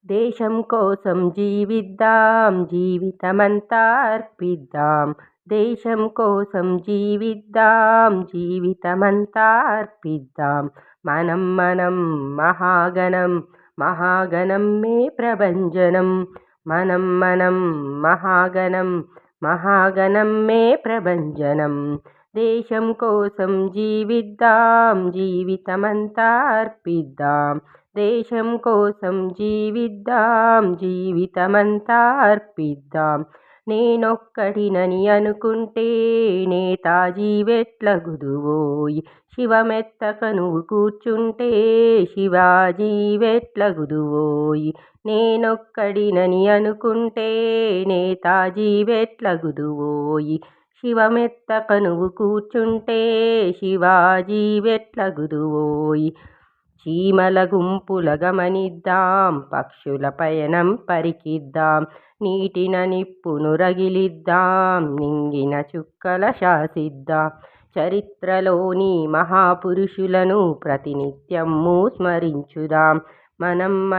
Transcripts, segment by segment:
దేశం కోసం జీవిద్దాం, జీవితమంతా అర్పిద్దాం. దేశం కోసం జీవిద్దాం, జీవితమంతా అర్పిద్దాం. మనం మహాగణం, మహాగణమే ప్రభంజనం. మనం మహాగణం, మహాగణమే ప్రభంజనం. దేశం కోసం జీవిద్దాం, జీవితమంతా అర్పిద్దాం. దేశం కోసం జీవిద్దాం, జీవితమంతా అర్పిద్దాం. నేనొక్కడినని అనుకుంటే నేతాజీ వెట్లగుదువోయ్. శివమెత్తక నువ్వు కూర్చుంటే శివాజీ వెట్లగుదువోయ్. నేనొక్కడినని అనుకుంటే నేతాజీ వెట్లగుదువోయ్. శివమెత్తక నువ్వు కూర్చుంటే శివాజీ వెట్లగుదువోయ్. చీమల గుంపుల గమనిద్దాం, పక్షుల పయనం పరికిద్దాం. నీటిన నిప్పును రగిలిద్దాం, నింగిన చుక్కల శాసిద్దాం. చరిత్రలోని మహాపురుషులను ప్రతినిత్యము స్మరించుదాం. మనం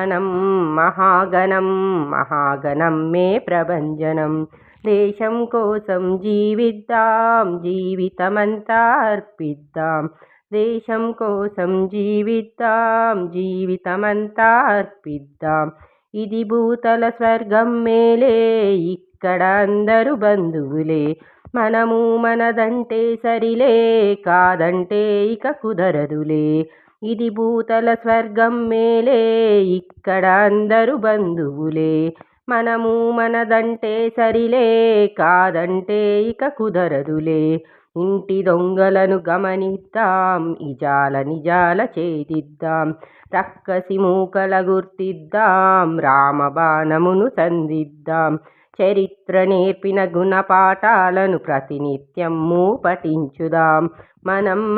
మహాగణం, మహాగణమే ప్రభంజనం. దేశం కోసం జీవిద్దాం, జీవితమంతా అర్పిద్దాం. దేశం కోసం జీవిద్దాం, జీవితమంతా అర్పిద్దాం. ఇది భూతల స్వర్గం మేలే, ఇక్కడ అందరూ బంధువులే. మనము మనదంటే సరిలే, కాదంటే ఇక కుదరదులే. ఇది భూతల స్వర్గం మేలే, ఇక్కడ అందరూ బంధువులే. మనము మనదంటే సరిలే, కాదంటే ఇక కుదరదులే. ఇంటి దొంగలను గమనిద్దాం, ఇజాల నిజాల ఛేదిద్దాం. రక్కసి మూకల గుర్తిద్దాం, రామబాణమును సంధిద్దాం. చరిత్ర నేర్పిన గుణపాఠాలను ప్రతినిత్యము పఠించుదాం. మనం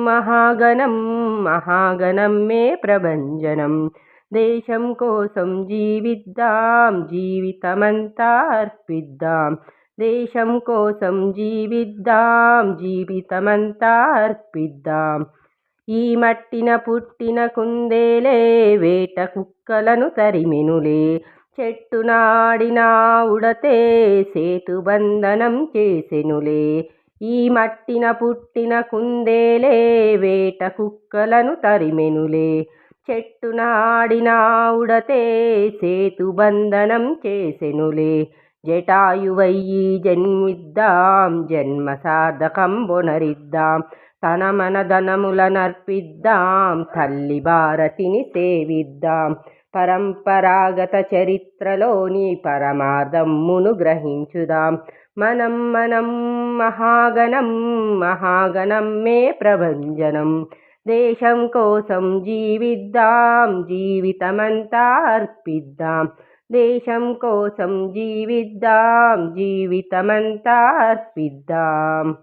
మహాగణం, మహాగణమే ప్రభంజనం. దేశం కోసం జీవిద్దాం, జీవితమంతా అర్పిద్దాం. దేశం కోసం జీవిద్దాం, జీవితమంతా అర్పిద్దాం. ఈ మట్టిన పుట్టిన కుందేలే వేట కుక్కలను తరిమెనులే. చెట్టున ఆడిన ఉడతే సేతుబంధనం చేసెనులే. ఈ మట్టిన పుట్టిన కుందేలే వేట కుక్కలను తరిమెనులే. చెట్టున ఆడిన ఉడతే సేతుబంధనం చేసెనులే. జటాయువయ్యి జన్మిద్దాం, జన్మ సార్థకం బొనరిద్దాం. తన మన ధనముల నర్పిద్దాం, తల్లి భారతిని సేవిద్దాం. పరంపరాగత చరిత్రలోని పరమార్థమును గ్రహించుదాం. మనం మహాగణం, మహాగణమే ప్రభంజనం. దేశం కోసం జీవిద్దాం, జీవితమంతా అర్పిద్దాం. దేశం కోసం జీవిద్దాం, జీవితమంతా అర్పిద్దాం.